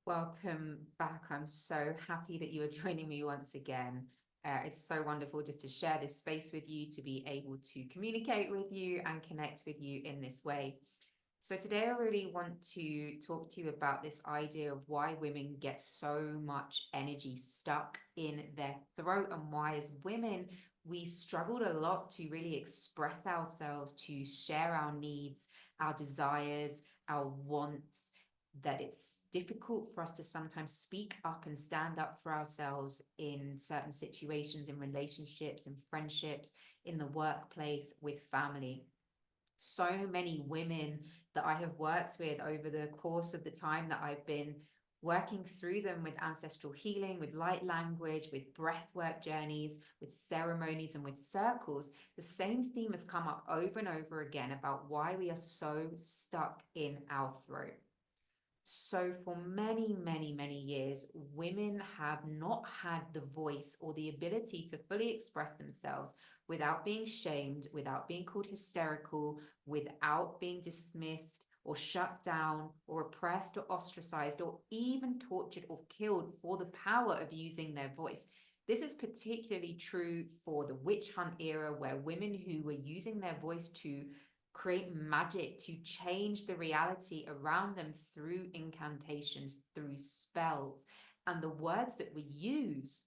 Welcome back. I'm so happy that you are joining me once again. It's so wonderful just to share this space with you, to be able to communicate with you and connect with you in this way. So, today I really want to talk to you about this idea of why women get so much energy stuck in their throat, and why, as women, we struggled a lot to really express ourselves, to share our needs, our desires, our wants, that it's difficult for us to sometimes speak up and stand up for ourselves in certain situations, in relationships, in friendships, in the workplace, with family. So many women that I have worked with over the course of the time that I've been working through them with ancestral healing, with light language, with breathwork journeys, with ceremonies, and with circles, the same theme has come up over and over again about why we are so stuck in our throat. So, for many, many, many years, women have not had the voice or the ability to fully express themselves without being shamed, without being called hysterical, without being dismissed or shut down or oppressed or ostracized or even tortured or killed for the power of using their voice. This is particularly true for the witch hunt era, where women who were using their voice to create magic, to change the reality around them through incantations, through spells. And the words that we use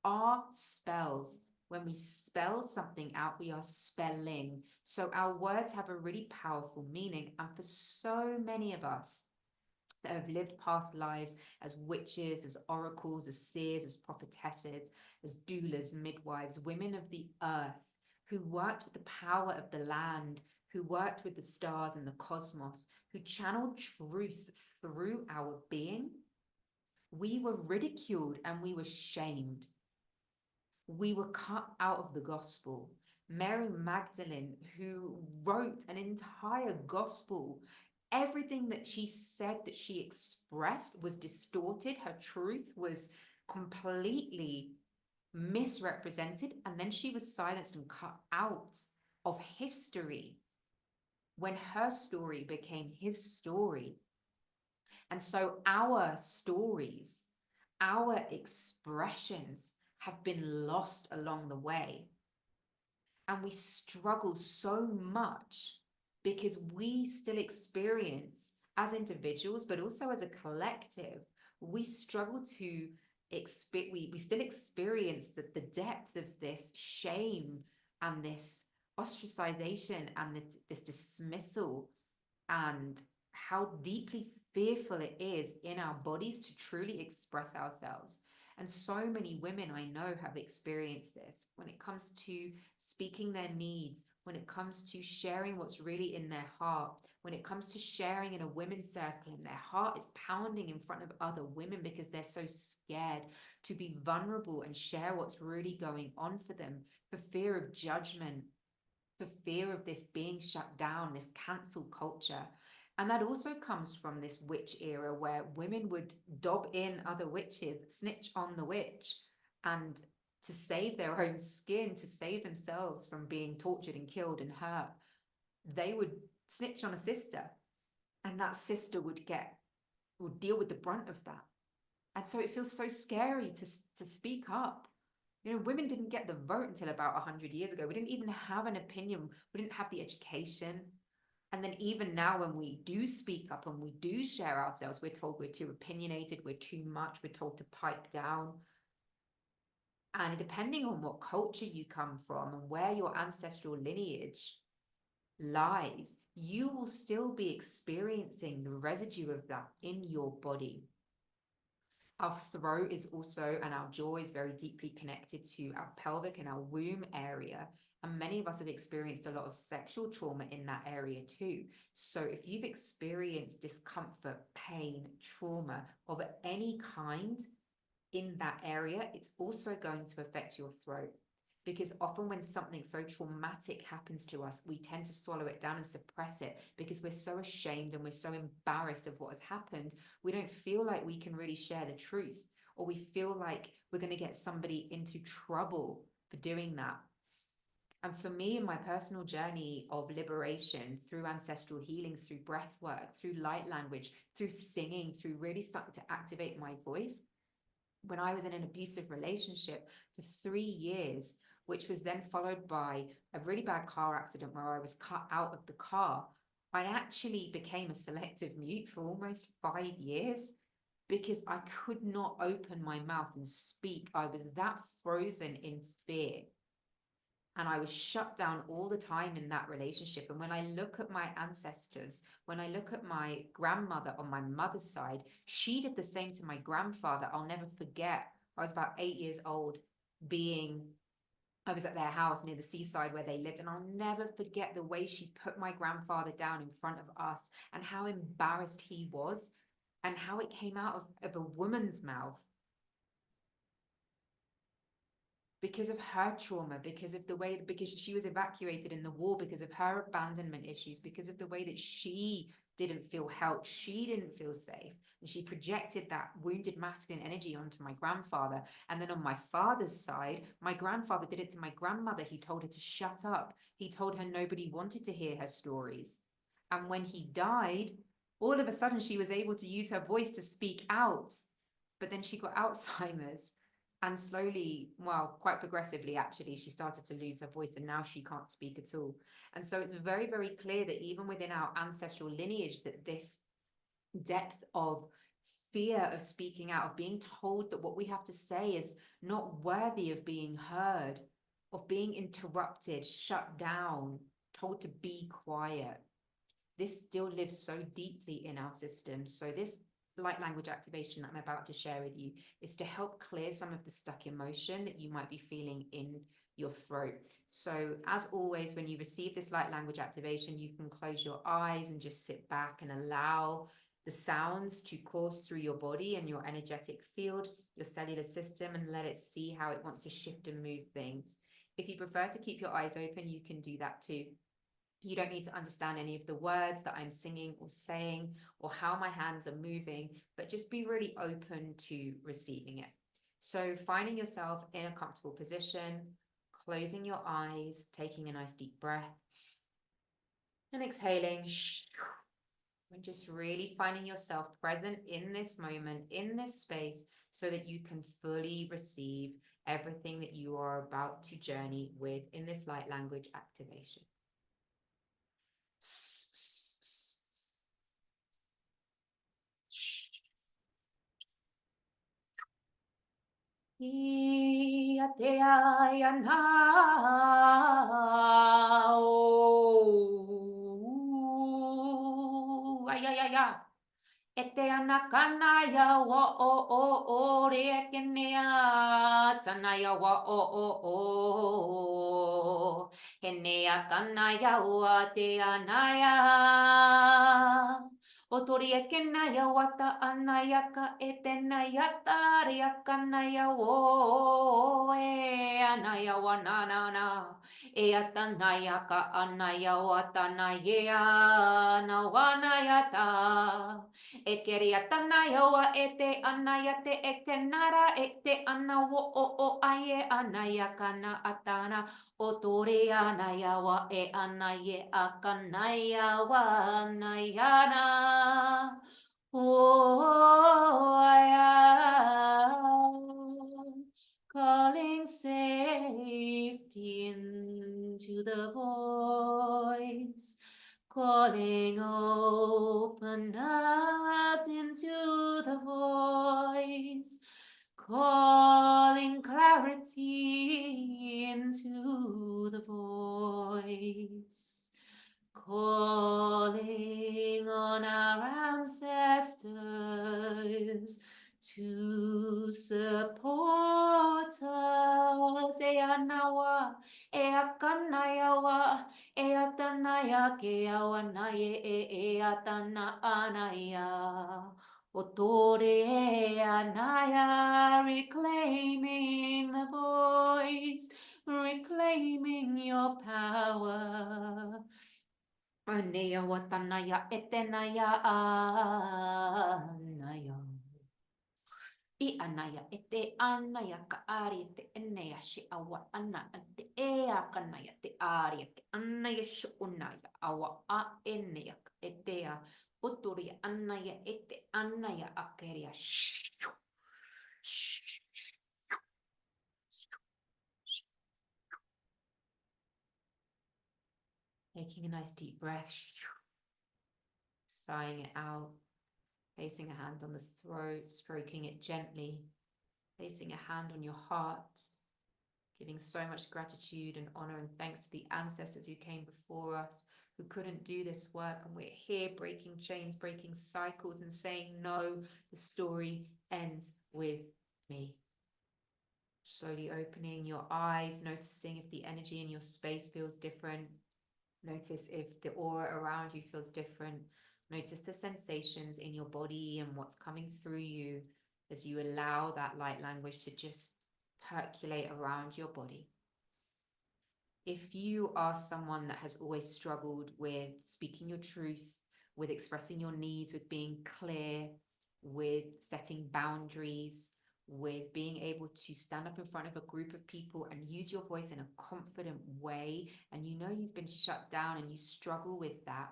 are spells. When we spell something out, we are spelling. So our words have a really powerful meaning. And for so many of us that have lived past lives as witches, as oracles, as seers, as prophetesses, as doulas, midwives, women of the earth, who worked with the power of the land, who worked with the stars and the cosmos, who channeled truth through our being, we were ridiculed and we were shamed. We were cut out of the gospel. Mary Magdalene, who wrote an entire gospel, everything that she said, that she expressed, was distorted. Her truth was completely misrepresented. And then she was silenced and cut out of history when her story became his story. And so our stories, our expressions have been lost along the way. And we struggle so much because we still experience, as individuals, but also as a collective, we struggle to we still experience the depth of this shame and this ostracization and this dismissal, and how deeply fearful it is in our bodies to truly express ourselves. And so many women I know have experienced this when it comes to speaking their needs, when it comes to sharing what's really in their heart, when it comes to sharing in a women's circle, and their heart is pounding in front of other women because they're so scared to be vulnerable and share what's really going on for them, for fear of judgment, for fear of this being shut down, this cancel culture. And that also comes from this witch era where women would dob in other witches, snitch on the witch, and to save their own skin, to save themselves from being tortured and killed and hurt, they would snitch on a sister, and that sister would deal with the brunt of that. And so it feels so scary to speak up. You know, women didn't get the vote until about 100 years ago. We didn't even have an opinion. We didn't have the education. And then even now, when we do speak up and we do share ourselves, we're told we're too opinionated, we're too much, we're told to pipe down. And depending on what culture you come from and where your ancestral lineage lies, you will still be experiencing the residue of that in your body. Our throat is also, and our jaw is very deeply connected to our pelvic and our womb area. And many of us have experienced a lot of sexual trauma in that area too. So if you've experienced discomfort, pain, trauma of any kind in that area, it's also going to affect your throat. Because often when something so traumatic happens to us, we tend to swallow it down and suppress it because we're so ashamed and we're so embarrassed of what has happened. We don't feel like we can really share the truth, or we feel like we're going to get somebody into trouble for doing that. And for me, in my personal journey of liberation through ancestral healing, through breath work, through light language, through singing, through really starting to activate my voice, when I was in an abusive relationship for 3 years, which was then followed by a really bad car accident where I was cut out of the car, I actually became a selective mute for almost 5 years because I could not open my mouth and speak. I was that frozen in fear. And I was shut down all the time in that relationship. And when I look at my ancestors, when I look at my grandmother on my mother's side, she did the same to my grandfather. I'll never forget. I was about 8 years old, I was at their house near the seaside where they lived, and I'll never forget the way she put my grandfather down in front of us and how embarrassed he was and how it came out of a woman's mouth because of her trauma, because of the way, because she was evacuated in the war, because of her abandonment issues, because of the way that she didn't feel helped, she didn't feel safe. And she projected that wounded masculine energy onto my grandfather. And then on my father's side, my grandfather did it to my grandmother. He told her to shut up. He told her nobody wanted to hear her stories. And when he died, all of a sudden she was able to use her voice to speak out. But then she got Alzheimer's. And slowly, well, quite progressively, actually, she started to lose her voice and now she can't speak at all. And so it's very, very clear that even within our ancestral lineage, that this depth of fear of speaking out, of being told that what we have to say is not worthy of being heard, of being interrupted, shut down, told to be quiet, this still lives so deeply in our system. So this light language activation that I'm about to share with you is to help clear some of the stuck emotion that you might be feeling in your throat. So as always, when you receive this light language activation, you can close your eyes and just sit back and allow the sounds to course through your body and your energetic field, your cellular system, and let it see how it wants to shift and move things. If you prefer to keep your eyes open, you can do that too. You don't need to understand any of the words that I'm singing or saying or how my hands are moving, but just be really open to receiving it. So finding yourself in a comfortable position, closing your eyes, taking a nice deep breath, and exhaling, and just really finding yourself present in this moment, in this space, so that you can fully receive everything that you are about to journey with in this light language activation. Iatea na o ay ay ay ay ete anakana ya wa o re kenea tanaya wa o henea kana ya wa te anaya o tori e kenaya wata anaya ka etenaya taria kanaya wo e anaya wa na na na e atanaya ka anaya wata na ye na wanaya ta e keria tanaya wa e te anaya te e kenara e te ana wo o aye anaya kana atana o tore anaya wa e anaye akanaya wa anayana oh calling safety into the voice, calling openness into the voice, calling clarity into the voice, calling on our ancestors to support us. Eanawa, eakanayawa, eatanaya keawanaye eatana anaya. Otore anaya, reclaiming the voice, reclaiming your power. Anaya watanaya etenaya anaya. I anaya ete anaya ka ari te enea shi awa ana ate ea kanaya te ari te anaya shi unaya awa a enea etea uturi anaya ete anaya akeria. Taking a nice deep breath, sighing it out, placing a hand on the throat, stroking it gently, placing a hand on your heart, giving so much gratitude and honor and thanks to the ancestors who came before us, who couldn't do this work. And we're here breaking chains, breaking cycles, and saying, no, the story ends with me. Slowly opening your eyes, noticing if the energy in your space feels different. Notice if the aura around you feels different. Notice the sensations in your body and what's coming through you as you allow that light language to just percolate around your body. If you are someone that has always struggled with speaking your truth, with expressing your needs, with being clear, with setting boundaries, with being able to stand up in front of a group of people and use your voice in a confident way, and you know you've been shut down and you struggle with that,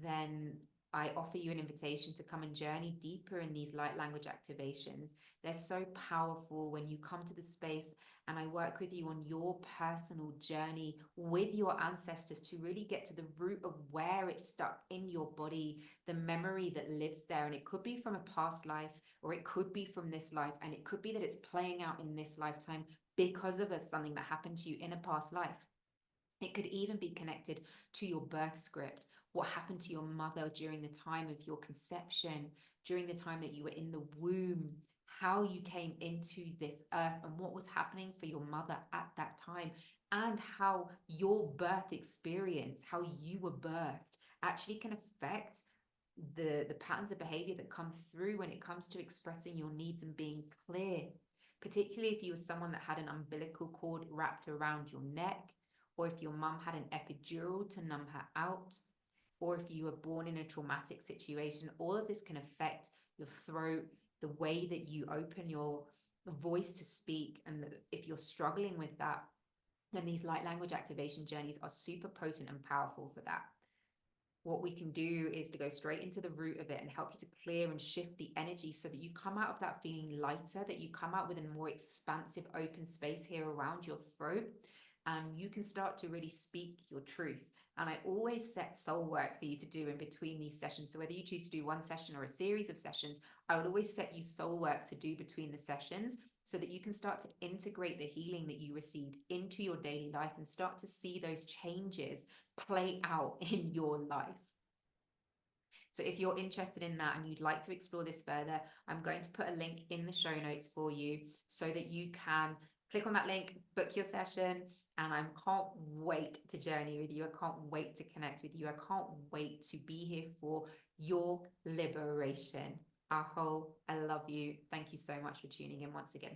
then I offer you an invitation to come and journey deeper in these light language activations. They're so powerful when you come to the space and I work with you on your personal journey with your ancestors to really get to the root of where it's stuck in your body, the memory that lives there. And it could be from a past life, or it could be from this life, and it could be that it's playing out in this lifetime because of something that happened to you in a past life. It could even be connected to your birth script, what happened to your mother during the time of your conception, during the time that you were in the womb, how you came into this earth and what was happening for your mother at that time, and how your birth experience, how you were birthed, actually can affect the patterns of behavior that come through when it comes to expressing your needs and being clear, particularly if you were someone that had an umbilical cord wrapped around your neck, or if your mum had an epidural to numb her out, or if you were born in a traumatic situation. All of this can affect your throat, the way that you open your voice to speak. And if you're struggling with that, then these light language activation journeys are super potent and powerful for that. What we can do is to go straight into the root of it and help you to clear and shift the energy so that you come out of that feeling lighter, that you come out with a more expansive, open space here around your throat, and you can start to really speak your truth. And I always set soul work for you to do in between these sessions. So whether you choose to do one session or a series of sessions, I would always set you soul work to do between the sessions so that you can start to integrate the healing that you received into your daily life and start to see those changes play out in your life. So if you're interested in that and you'd like to explore this further, I'm going to put a link in the show notes for you so that you can click on that link, book your session, and I can't wait to journey with you. I can't wait to connect with you. I can't wait to be here for your liberation. Aho, I love you. Thank you so much for tuning in once again.